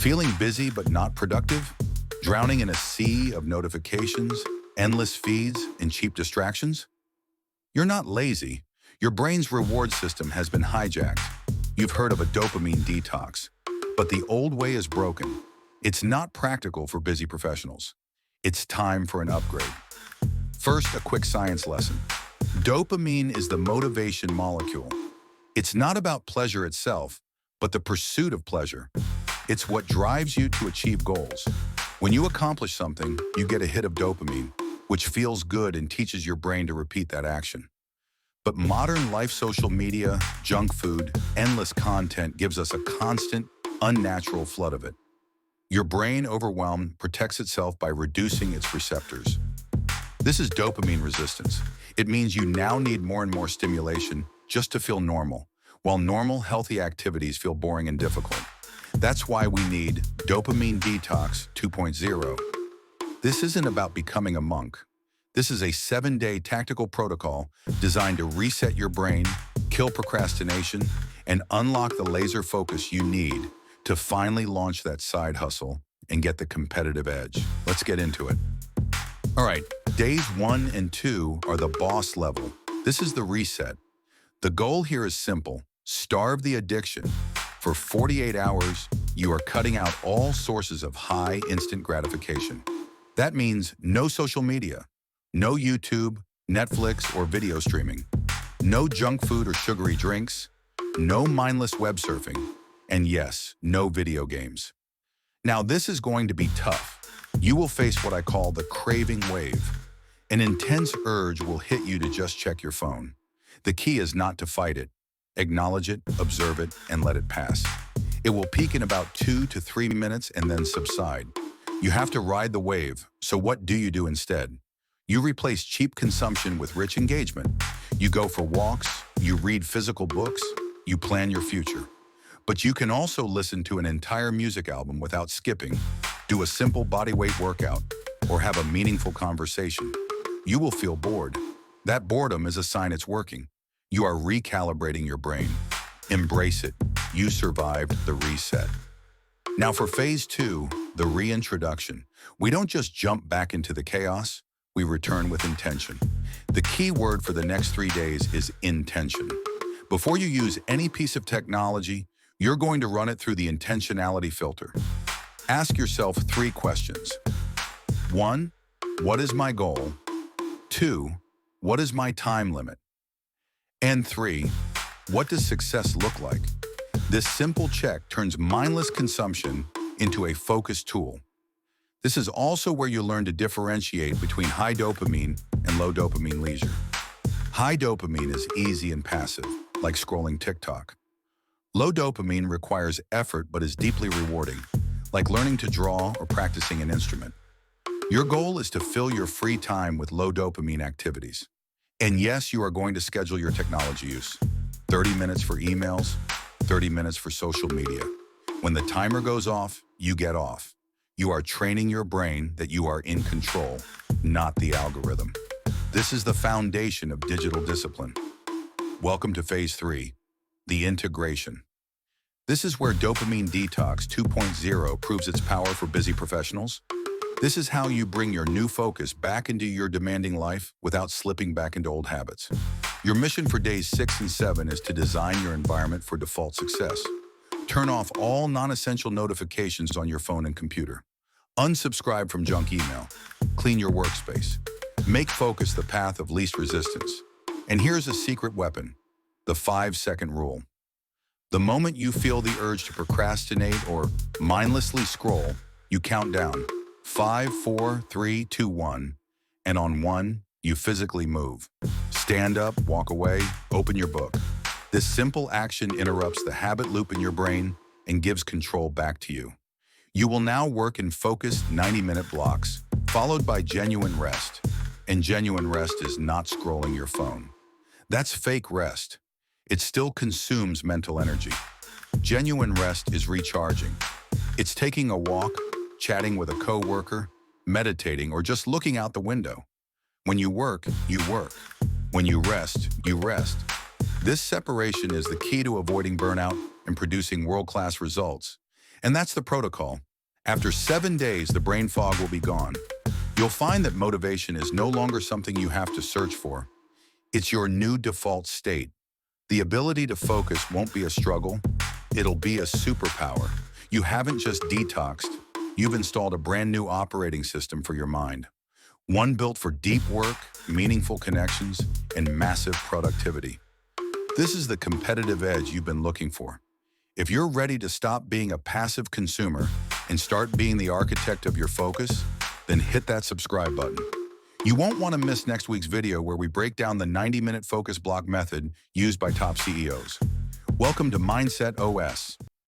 Feeling busy but not productive? Drowning in a sea of notifications, endless feeds, and cheap distractions? You're not lazy. Your brain's reward system has been hijacked. You've heard of a dopamine detox. But the old way is broken. It's not practical for busy professionals. It's time for an upgrade. First, a quick science lesson. Dopamine is the motivation molecule. It's not about pleasure itself, but the pursuit of pleasure. It's what drives you to achieve goals. When you accomplish something, you get a hit of dopamine, which feels good and teaches your brain to repeat that action. But modern life, social media, junk food, endless content gives us a constant, unnatural flood of it. Your brain, overwhelmed, protects itself by reducing its receptors. This is dopamine resistance. It means you now need more and more stimulation just to feel normal, while normal, healthy activities feel boring and difficult. That's why we need Dopamine Detox 2.0. This isn't about becoming a monk. This is a 7-day tactical protocol designed to reset your brain, kill procrastination, and unlock the laser focus you need to finally launch that side hustle and get the competitive edge. Let's get into it. All right, days 1 and 2 are the boss level. This is the reset. The goal here is simple: starve the addiction. For 48 hours, you are cutting out all sources of high instant gratification. That means no social media, no YouTube, Netflix, or video streaming, no junk food or sugary drinks, no mindless web surfing, and yes, no video games. Now, this is going to be tough. You will face what I call the craving wave. An intense urge will hit you to just check your phone. The key is not to fight it. Acknowledge it, observe it, and let it pass. It will peak in about 2 to 3 minutes and then subside. You have to ride the wave, so what do you do instead? You replace cheap consumption with rich engagement. You go for walks, you read physical books, you plan your future. But you can also listen to an entire music album without skipping, do a simple bodyweight workout, or have a meaningful conversation. You will feel bored. That boredom is a sign it's working. You are recalibrating your brain. Embrace it. You survived the reset. Now for phase 2, the reintroduction. We don't just jump back into the chaos, we return with intention. The key word for the next 3 days is intention. Before you use any piece of technology, you're going to run it through the intentionality filter. Ask yourself 3 questions. 1, what is my goal? 2, what is my time limit? And 3, what does success look like? This simple check turns mindless consumption into a focused tool. This is also where you learn to differentiate between high dopamine and low dopamine leisure. High dopamine is easy and passive, like scrolling TikTok. Low dopamine requires effort but is deeply rewarding, like learning to draw or practicing an instrument. Your goal is to fill your free time with low dopamine activities. And yes, you are going to schedule your technology use. 30 minutes for emails, 30 minutes for social media. When the timer goes off, you get off. You are training your brain that you are in control, not the algorithm. This is the foundation of digital discipline. Welcome to phase 3, the integration. This is where Dopamine Detox 2.0 proves its power for busy professionals. This is how you bring your new focus back into your demanding life without slipping back into old habits. Your mission for days 6 and 7 is to design your environment for default success. Turn off all non-essential notifications on your phone and computer. Unsubscribe from junk email. Clean your workspace. Make focus the path of least resistance. And here's a secret weapon, the 5-second rule. The moment you feel the urge to procrastinate or mindlessly scroll, you count down. 5, 4, 3, 2, 1, and on 1, you physically move. Stand up, walk away, open your book. This simple action interrupts the habit loop in your brain and gives control back to you. You will now work in focused 90-minute blocks, followed by genuine rest. And genuine rest is not scrolling your phone. That's fake rest. It still consumes mental energy. Genuine rest is recharging. It's taking a walk, chatting with a coworker, meditating, or just looking out the window. When you work, you work. When you rest, you rest. This separation is the key to avoiding burnout and producing world-class results. And that's the protocol. After 7 days, the brain fog will be gone. You'll find that motivation is no longer something you have to search for. It's your new default state. The ability to focus won't be a struggle, it'll be a superpower. You haven't just detoxed, you've installed a brand new operating system for your mind. One built for deep work, meaningful connections, and massive productivity. This is the competitive edge you've been looking for. If you're ready to stop being a passive consumer and start being the architect of your focus, then hit that subscribe button. You won't want to miss next week's video where we break down the 90-minute focus block method used by top CEOs. Welcome to Mindset OS.